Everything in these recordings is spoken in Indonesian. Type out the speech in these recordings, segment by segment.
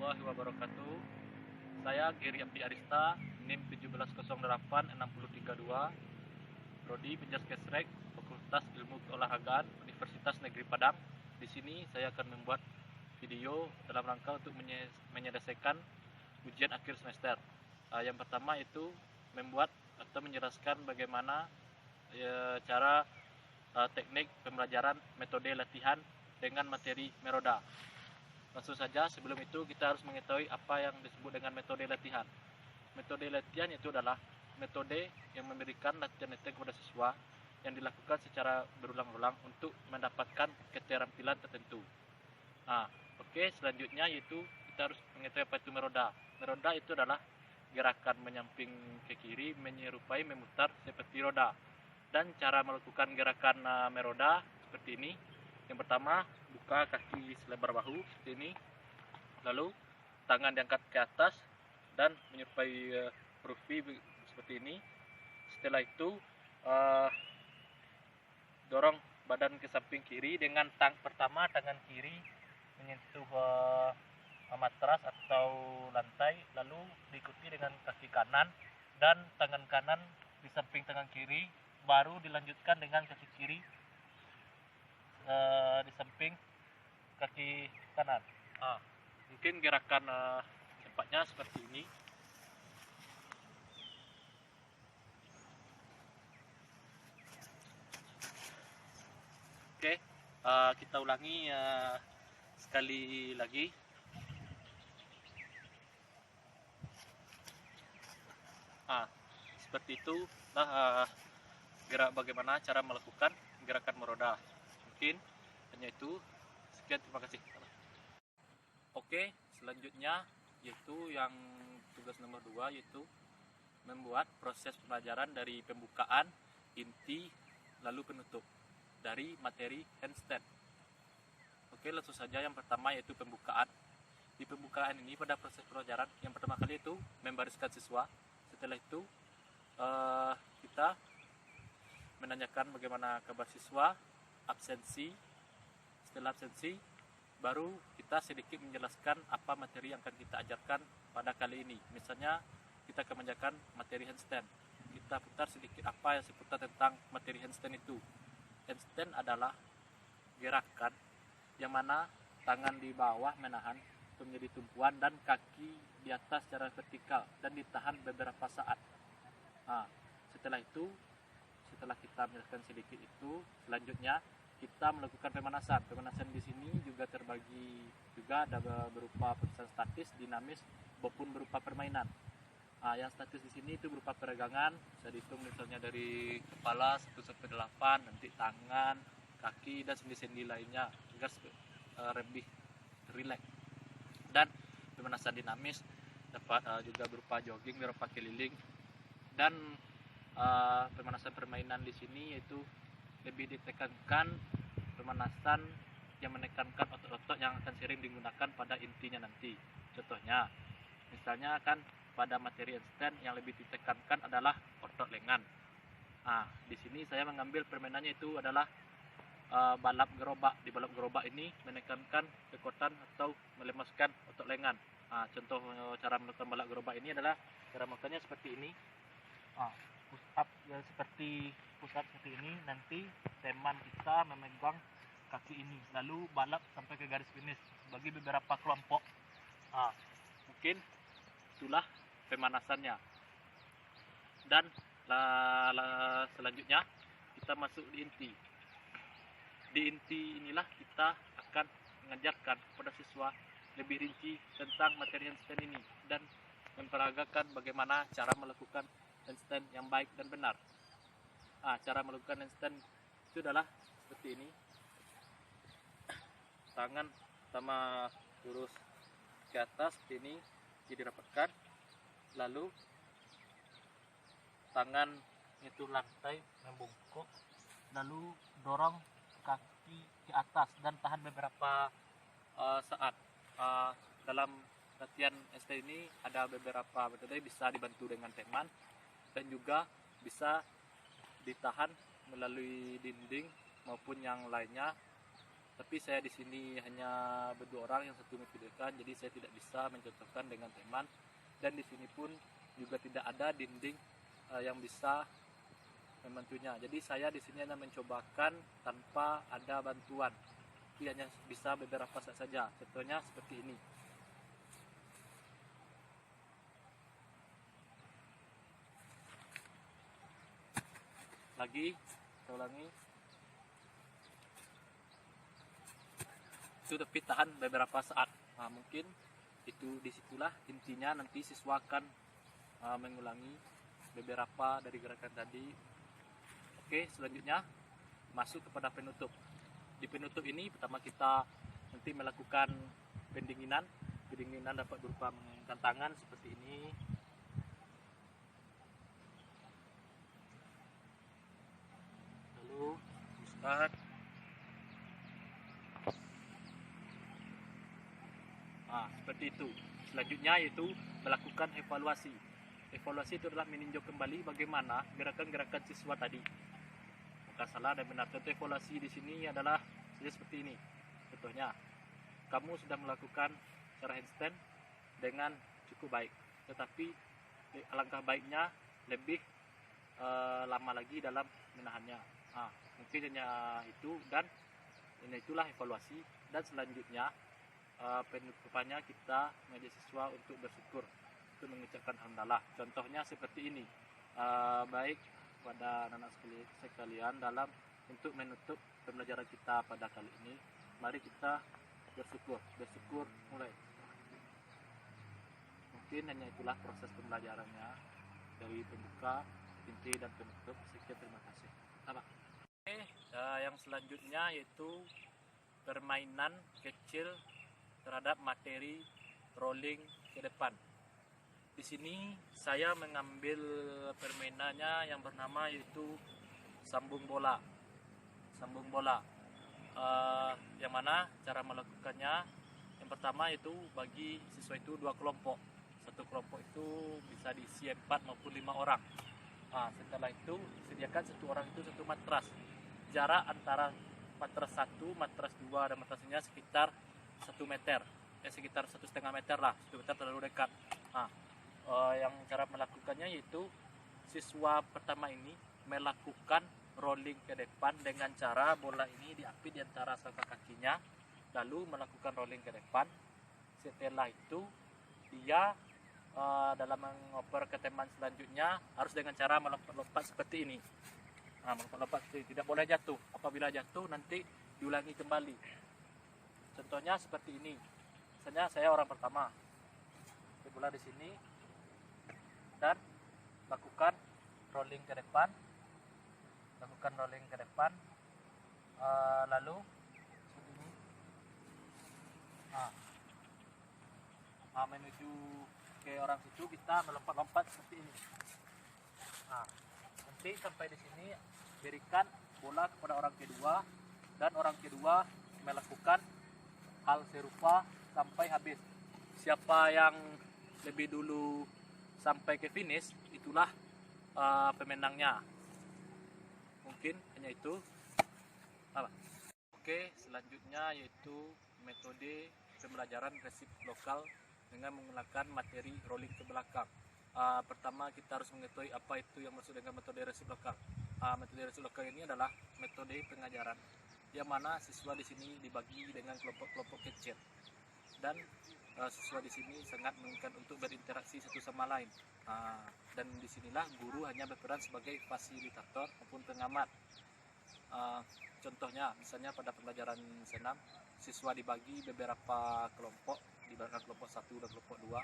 warahmatullahi wabarakatuh. Saya Giri Abdi Arista, NIM 17086032, Prodi Penjaskesrek, Fakultas Ilmu Keolahragaan, Universitas Negeri Padang. Di sini saya akan membuat video dalam rangka untuk menyelesaikan ujian akhir semester. Yang pertama itu membuat atau menjelaskan bagaimana cara teknik pembelajaran metode latihan dengan materi Meroda. Langsung saja, sebelum itu kita harus mengetahui apa yang disebut dengan metode latihan. Metode latihan itu adalah metode yang memberikan latihan-latihan kepada siswa yang dilakukan secara berulang-ulang untuk mendapatkan keterampilan tertentu. Selanjutnya yaitu kita harus mengetahui apa itu Meroda. Meroda itu adalah gerakan menyamping ke kiri menyerupai memutar seperti roda. Dan cara melakukan gerakan Meroda seperti ini. Yang pertama, buka kaki selebar bahu seperti ini, lalu tangan diangkat ke atas dan menyerupai huruf V seperti ini. Setelah itu dorong badan ke samping kiri dengan pertama tangan kiri menyentuh matras atau lantai, lalu diikuti dengan kaki kanan dan tangan kanan di samping tangan kiri, baru dilanjutkan dengan kaki kiri di samping kaki kanan. Mungkin gerakan cepatnya seperti ini. Kita ulangi sekali lagi. Seperti itu gerak bagaimana cara melakukan gerakan meroda. Mungkin hanya itu. Sekian, terima kasih. Selanjutnya yaitu yang tugas nomor 2, yaitu membuat proses pembelajaran dari pembukaan, inti, lalu penutup dari materi handstand. Langsung saja. Yang pertama yaitu pembukaan. Di pembukaan ini, pada proses pembelajaran yang pertama kali itu membariskan siswa. Setelah itu kita menanyakan bagaimana kabar siswa, absensi. Setelah absensi, baru kita sedikit menjelaskan apa materi yang akan kita ajarkan pada kali ini. Misalnya kita akan mengajarkan materi handstand. Kita putar sedikit apa yang seputar tentang materi handstand itu. Handstand adalah gerakan yang mana tangan di bawah menahan untuk menjadi tumpuan dan kaki di atas secara vertikal dan ditahan beberapa saat. Setelah itu, setelah kita menjelaskan sedikit itu, selanjutnya kita melakukan pemanasan. Pemanasan di sini juga terbagi juga ada berupa pemanasan statis, dinamis maupun berupa permainan. Yang statis di sini itu berupa peregangan, bisa dihitung misalnya dari kepala 1 sampai 8, nanti tangan, kaki dan sendi-sendi lainnya agar lebih rileks. Dan pemanasan dinamis dapat juga berupa jogging, berupa keliling. Dan pemanasan permainan di sini yaitu lebih ditekankan pemanasan yang menekankan otot-otot yang akan sering digunakan pada intinya nanti. Contohnya, misalnya kan pada materi handstand yang lebih ditekankan adalah otot lengan. Di sini saya mengambil permainannya itu adalah balap gerobak. Di balap gerobak ini menekankan kekuatan atau melemaskan otot lengan. Contoh cara melakukan balap gerobak ini adalah cara melakukannya seperti ini. Push up seperti ini, nanti teman kita memegang kaki ini, lalu balap sampai ke garis finish bagi beberapa kelompok. Mungkin itulah pemanasannya. Dan selanjutnya kita masuk di inti. Di inti inilah kita akan mengajarkan kepada siswa lebih rinci tentang materi handstand ini dan memperagakan bagaimana cara melakukan handstand yang baik dan benar. Cara melakukan handstand itu adalah seperti ini. Tangan pertama lurus ke atas seperti ini, jadi rapatkan. Lalu tangan itu lantai membungkuk, lalu dorong kaki ke atas dan tahan beberapa saat. Dalam latihan handstand ini ada beberapa metode, bisa dibantu dengan teman dan juga bisa ditahan melalui dinding maupun yang lainnya. Tapi saya di sini hanya berdua orang, yang satu memvideokan, jadi saya tidak bisa mencontohkan dengan teman. Dan di sini pun juga tidak ada dinding yang bisa membantunya. Jadi saya di sini hanya mencobakan tanpa ada bantuan. Tapi hanya bisa beberapa saat saja. Contohnya seperti ini. Lagi, saya ulangi. Itu tapi tahan beberapa saat. Nah, mungkin itu disitulah intinya, nanti siswa akan mengulangi beberapa dari gerakan tadi. Oke, selanjutnya masuk kepada penutup. Di penutup ini pertama kita nanti melakukan pendinginan. Pendinginan dapat berupa menggunakan tangan seperti ini. Lalu start. Nah, seperti itu. Selanjutnya yaitu melakukan evaluasi. Evaluasi itu adalah meninjau kembali bagaimana gerakan-gerakan siswa tadi. Bukan salah dan benar. Contoh evaluasi di sini adalah seperti ini. Contohnya, kamu sudah melakukan cara handstand dengan cukup baik, tetapi alangkah baiknya lebih lama lagi dalam menahannya. Nah, mungkin hanya itu, dan itulah evaluasi. Dan selanjutnya penutupannya kita mengajak siswa untuk bersyukur, untuk mengucapkan alhamdulillah. Contohnya seperti ini. Baik pada anak-anak sekalian, dalam untuk menutup pembelajaran kita pada kali ini, mari kita bersyukur mulai. Mungkin hanya itulah proses pembelajarannya dari pembuka, inti, dan penutup. Sekian, terima kasih. Oke, yang selanjutnya yaitu permainan kecil terhadap materi rolling ke depan. Di sini saya mengambil permainannya yang bernama yaitu sambung bola. Sambung bola. Yang mana cara melakukannya? Yang pertama itu bagi siswa itu 2 kelompok. Satu kelompok itu bisa diisi 4 maupun 5 orang. Setelah itu sediakan satu orang itu satu matras. Jarak antara matras 1, matras 2 dan matrasnya sekitar 1 meter, sekitar 1,5 meter lah. 1 meter terlalu dekat. Yang cara melakukannya yaitu siswa pertama ini melakukan rolling ke depan dengan cara bola ini diapit di antara selangkah kakinya, lalu melakukan rolling ke depan. Setelah itu dia dalam mengoper ke teman selanjutnya harus dengan cara melompat-lompat seperti ini. Melompat-lompat tidak boleh jatuh. Apabila jatuh nanti diulangi kembali. Contohnya seperti ini. Misalnya saya orang pertama, bola di sini dan lakukan rolling ke depan, lalu seperti ini. Menuju ke orang situ kita melompat-lompat seperti ini. Nanti sampai di sini berikan bola kepada orang kedua, dan orang kedua melakukan hal serupa sampai habis. Siapa yang lebih dulu sampai ke finish, itulah pemenangnya. Mungkin hanya itu. Oke, selanjutnya yaitu metode pembelajaran resip lokal dengan menggunakan materi rolling ke belakang. Pertama kita harus mengetahui apa itu yang maksud dengan metode resip lokal. Metode resip lokal ini adalah metode pengajaran yang mana siswa di sini dibagi dengan kelompok-kelompok kecil, dan siswa di sini sangat menginginkan untuk berinteraksi satu sama lain. Dan disinilah guru hanya berperan sebagai fasilitator maupun pengamat. Contohnya, misalnya pada pembelajaran senam, siswa dibagi beberapa kelompok, dibagi kelompok 1 dan kelompok 2.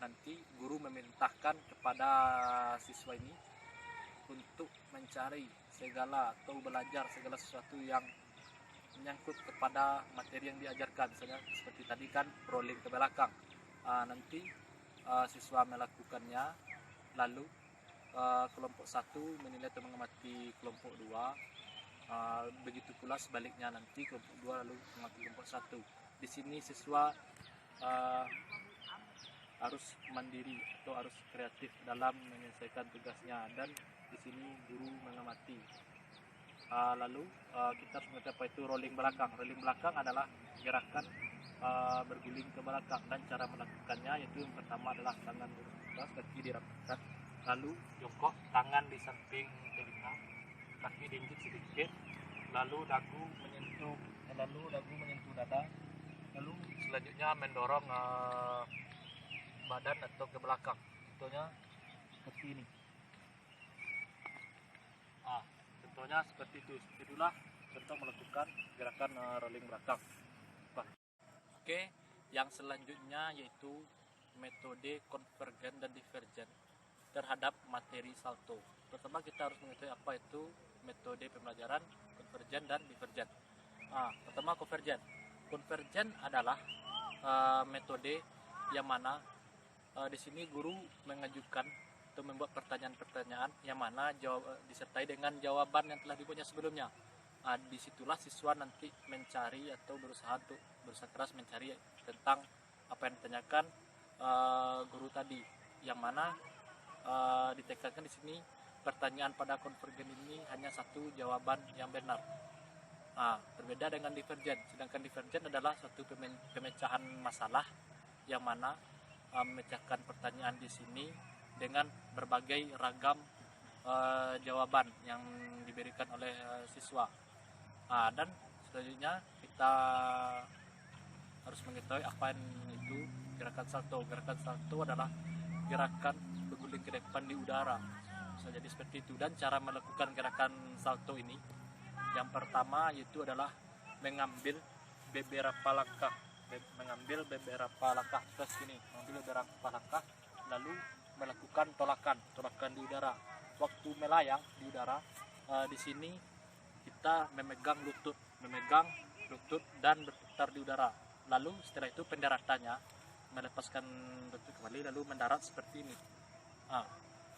Nanti guru memerintahkan kepada siswa ini untuk mencari segala atau belajar segala sesuatu yang menyangkut kepada materi yang diajarkan. Misalnya seperti tadi kan rolling ke belakang. Nanti siswa melakukannya, lalu kelompok 1 menilai atau mengamati kelompok 2. Begitu pula sebaliknya, nanti kelompok 2 lalu mengamati kelompok 1. Di sini siswa harus mandiri atau harus kreatif dalam menyelesaikan tugasnya, dan di sini guru mengamati. Lalu kita harus mengerti apa itu rolling belakang. Rolling belakang adalah gerakan berguling ke belakang, dan cara melakukannya yaitu yang pertama adalah tangan lurus ke atas, kaki dirapatkan, lalu jongkok, tangan di samping telinga, kaki diinjek sedikit, lalu dagu menyentuh dada, lalu selanjutnya mendorong badan atau ke belakang, contohnya seperti ini. Contohnya seperti itu. Itulah contoh melakukan gerakan rolling belakang. Oke, yang selanjutnya yaitu metode konvergen dan divergen terhadap materi salto. Pertama kita harus mengetahui apa itu metode pembelajaran konvergen dan divergen. Pertama konvergen. Konvergen adalah metode yang mana di sini guru mengajukan atau membuat pertanyaan-pertanyaan yang mana disertai dengan jawaban yang telah dibuatnya sebelumnya. Disitulah siswa nanti mencari atau berusaha keras mencari tentang apa yang ditanyakan guru tadi, yang mana ditekankan di sini pertanyaan pada konvergen ini hanya satu jawaban yang benar. Berbeda dengan divergen. Sedangkan divergen adalah suatu pemecahan masalah yang mana memecahkan pertanyaan di sini dengan berbagai ragam jawaban yang diberikan oleh siswa. Dan selanjutnya kita harus mengetahui apa itu gerakan salto. Gerakan salto adalah gerakan berguling ke depan di udara. Bisa jadi seperti itu. Dan cara melakukan gerakan salto ini, yang pertama yaitu adalah mengambil beberapa langkah terus ini, mengambil beberapa langkah, lalu melakukan tolakan di udara. Waktu melayang di udara, di sini kita memegang lutut dan berputar di udara. Lalu setelah itu pendaratannya melepaskan lutut kembali lalu mendarat seperti ini.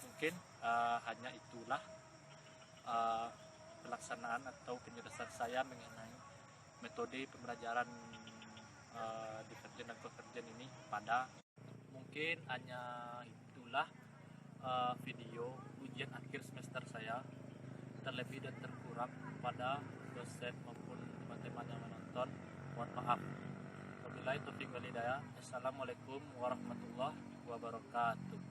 Mungkin hanya itulah pelaksanaan atau penjelasan saya mengenai metode pembelajaran divergen dan konvergen ini. Mungkin hanya itulah video ujian akhir semester saya. Terlebih dan terkurang pada dosen maupun teman-teman yang menonton, mohon maaf. Wabillahi taufiq wal hidayah. Assalamualaikum warahmatullahi wabarakatuh.